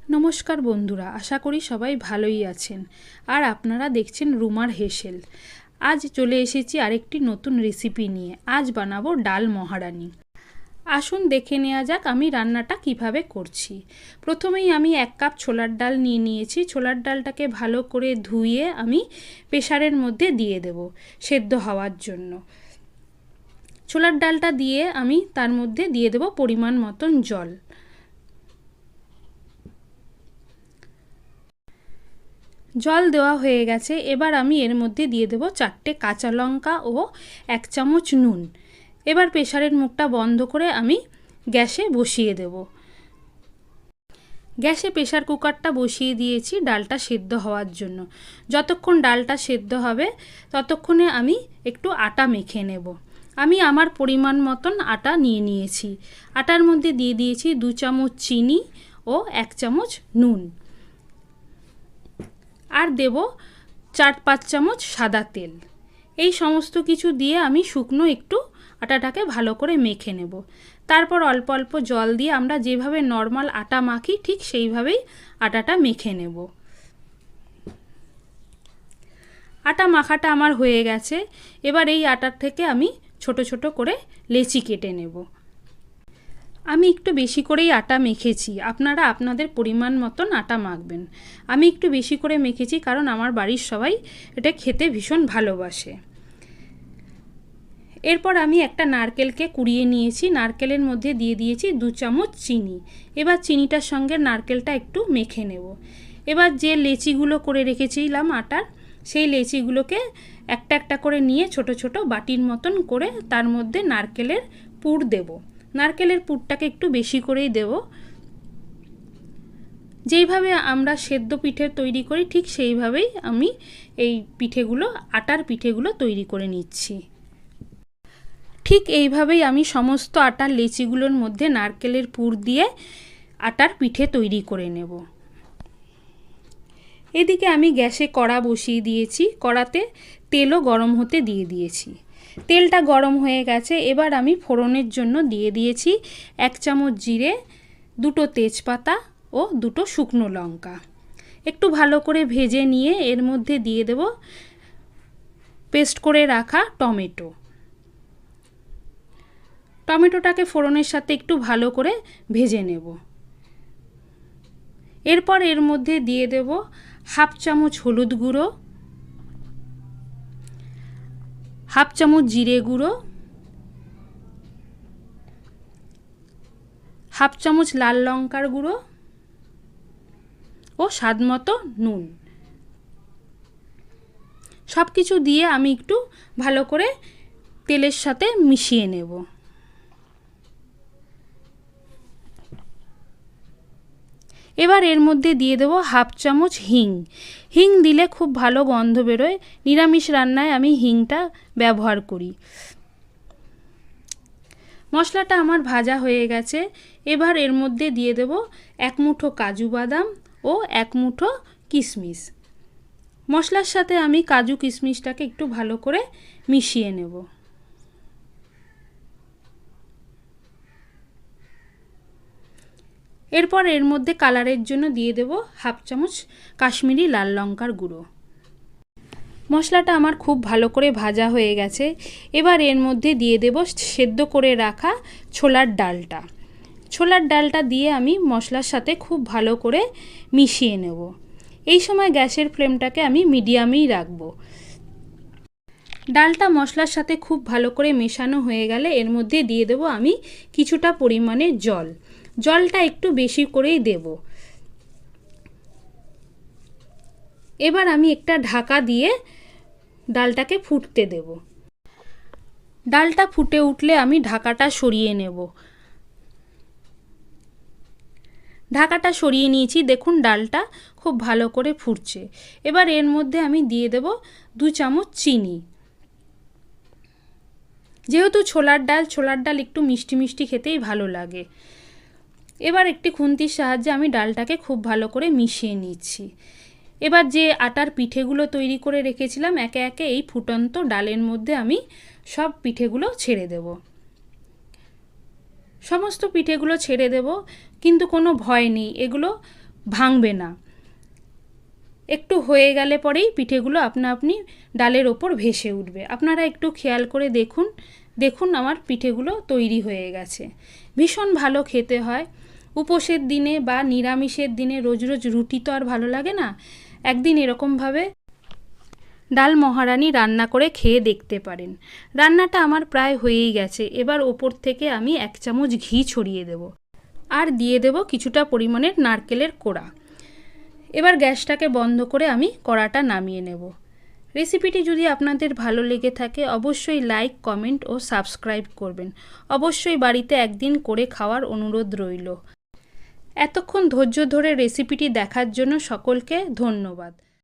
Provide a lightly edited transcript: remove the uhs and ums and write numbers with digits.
নমস্কার বন্ধুরা, আশা করি সবাই ভালোই আছেন। আর আপনারা দেখছেন রুমার হেসেল। আজ চলে এসেছি আরেকটি নতুন রেসিপি নিয়ে। আজ বানাবো ডাল মহারানি। আসুন দেখে নেওয়া যাক আমি রান্নাটা কিভাবে করছি। প্রথমেই আমি 1 কাপ ছোলার ডাল নিয়ে নিয়েছি। ছোলার ডালটাকে ভালো করে ধুয়ে আমি প্রেসারের মধ্যে দিয়ে দেব সেদ্ধ হওয়ার জন্য। ছোলার ডালটা দিয়ে আমি তার মধ্যে দিয়ে দেব পরিমাণ মতন জল। জল দেওয়া হয়ে গেছে। এবার আমি এর মধ্যে দিয়ে দেব 4টে কাঁচা লঙ্কা ও 1 চামচ নুন। এবার প্রেসারের মুখটা বন্ধ করে আমি গ্যাসে বসিয়ে দেব। গ্যাসে প্রেসার কুকারটা বসিয়ে দিয়েছি ডালটা সেদ্ধ হওয়ার জন্য। যতক্ষণ ডালটা সেদ্ধ হবে ততক্ষণে আমি একটু আটা মেখে নেব। আমি আমার পরিমাণ মতন আটা নিয়ে নিয়েছি। আটার মধ্যে দিয়ে দিয়েছি 2 চামচ চিনি ও 1 চামচ নুন। আর দেব 4-5 চামচ সাদা তেল। এই সমস্ত কিছু দিয়ে আমি শুকনো একটু আটাটাকে ভালো করে মেখে নেব। তারপর অল্প অল্প জল দিয়ে আমরা যেভাবে নর্মাল আটা মাখি ঠিক সেইভাবেই আটাটা মেখে নেব। আটা মাখাটা আমার হয়ে গেছে। এবার এই আটার থেকে আমি ছোট ছোট করে লেচি কেটে নেব। আমি একটু বেশি করেই আটা মেখেছি, আপনারা আপনাদের পরিমাণ মতন আটা মাখবেন। আমি একটু বেশি করে মেখেছি কারণ আমার বাড়ির সবাই এটা খেতে ভীষণ ভালোবাসে। এরপর আমি একটা নারকেলকে কুড়িয়ে নিয়েছি। নারকেলের মধ্যে দিয়ে দিয়েছি 2 চামচ চিনি। এবার চিনিটার সঙ্গে নারকেলটা একটু মেখে নেব। এবার যে লেচিগুলো করে রেখেছিলাম আটার, সেই লেচিগুলোকে একটা একটা করে নিয়ে ছোট ছোট বাটির মতন করে তার মধ্যে নারকেলের পুর দেব। নারকেলের পুরটাকে একটু বেশি করেই দেব। যেইভাবে আমরা সেদ্ধ পিঠে তৈরি করি ঠিক সেইভাবেই আমি এই পিঠেগুলো আটার পিঠেগুলো তৈরি করে নিচ্ছি। ঠিক এইভাবেই আমি সমস্ত আটার লেচিগুলোর মধ্যে নারকেলের পুর দিয়ে আটার পিঠে তৈরি করে নেব। এদিকে আমি গ্যাসে কড়া বসিয়ে দিয়েছি। কড়াতে তেলও গরম হতে দিয়ে দিয়েছি। তেলটা গরম হয়ে গেছে। এবার আমি ফোড়নের জন্য দিয়ে দিয়েছি 1 চামচ জিরে, 2টো তেজপাতা ও 2টো শুকনো লঙ্কা। একটু ভালো করে ভেজে নিয়ে এর মধ্যে দিয়ে দেব পেস্ট করে রাখা টমেটো। টমেটোটাকে ফোড়নের সাথে একটু ভালো করে ভেজে নেব। এরপর এর মধ্যে দিয়ে দেব 1/2 চামচ হলুদ গুঁড়ো, 1/2 চামচ জিরে গুঁড়ো, 1/2 চামচ লাল লঙ্কার গুঁড়ো ও স্বাদমতো নুন। সব কিছু দিয়ে আমি একটু ভালো করে তেলের সাথে মিশিয়ে নেব। এবার এর মধ্যে দিয়ে দেব 1/2 চামচ হিং। হিং দিলে খুব ভালো গন্ধ বেরোয়। নিরামিষ রান্নায় আমি হিংটা ব্যবহার করি। মশলাটা আমার ভাজা হয়ে গেছে। এবার এর মধ্যে দিয়ে দেব 1 মুঠো কাজু বাদাম ও 1 মুঠো কিশমিশ। মশলার সাথে আমি কাজু কিশমিশটাকে একটু ভালো করে মিশিয়ে নেব। এরপর এর মধ্যে কালারের জন্য দিয়ে দেব 1/2 চামচ কাশ্মীরি লাল লঙ্কার গুঁড়ো। মশলাটা আমার খুব ভালো করে ভাজা হয়ে গেছে। এবার এর মধ্যে দিয়ে দেব সেদ্ধ করে রাখা ছোলার ডালটা। ছোলার ডালটা দিয়ে আমি মশলার সাথে খুব ভালো করে মিশিয়ে নেব। এই সময় গ্যাসের ফ্লেমটাকে আমি মিডিয়ামেই রাখব। ডালটা মশলার সাথে খুব ভালো করে মেশানো হয়ে গেলে এর মধ্যে দিয়ে দেব আমি কিছুটা পরিমাণে জল। জলটা একটু বেশি করেই দেব। এবার আমি একটা ঢাকা দিয়ে ডালটাকে ফুটতে দেব। ডালটা ফুটে উঠলে আমি ঢাকাটা সরিয়ে নেব। ঢাকাটা সরিয়ে নিয়েছি। দেখুন ডালটা খুব ভালো করে ফুটছে। এবার এর মধ্যে আমি দিয়ে দেব 2 চামচ চিনি। যেহেতু ছোলার ডাল একটু মিষ্টি মিষ্টি খেতেই ভালো লাগে। এবার একটি খুন্তির সাহায্যে আমি ডালটাকে খুব ভালো করে মিশিয়ে নিচ্ছি। এবার যে আটার পিঠেগুলো তৈরি করে রেখেছিলাম একে একে এই ফুটন্ত ডালের মধ্যে আমি সব পিঠেগুলো ছেড়ে দেব। সমস্ত পিঠেগুলো ছেড়ে দেব, কিন্তু কোনো ভয় নেই। এগুলো ভাঙবে না। একটু হয়ে গেলে পরেই পিঠেগুলো আপনা আপনি ডালের ওপর ভেসে উঠবে। আপনারা একটু খেয়াল করে দেখুন। দেখুন আমার পিঠেগুলো তৈরি হয়ে গেছে। ভীষণ ভালো খেতে হয়। উপোসের দিনে বা নিরামিষের দিনে রোজ রোজ রুটি তো আর ভালো লাগে না। একদিন এরকমভাবে ডাল মহারানি রান্না করে খেয়ে দেখতে পারেন। রান্নাটা আমার প্রায় হয়েই গেছে। এবার ওপর থেকে আমি 1 চামচ ঘি ছড়িয়ে দেব আর দিয়ে দেব কিছুটা পরিমাণের নারকেলের কোড়া। এবার গ্যাসটাকে বন্ধ করে আমি কড়াটা নামিয়ে নেব। রেসিপিটি যদি আপনাদের ভালো লেগে থাকে অবশ্যই লাইক, কমেন্ট ও সাবস্ক্রাইব করবেন। অবশ্যই বাড়িতে একদিন করে খাওয়ার অনুরোধ রইল। এতক্ষণ ধৈর্য ধরে রেসিপিটি দেখার জন্য সকলকে ধন্যবাদ।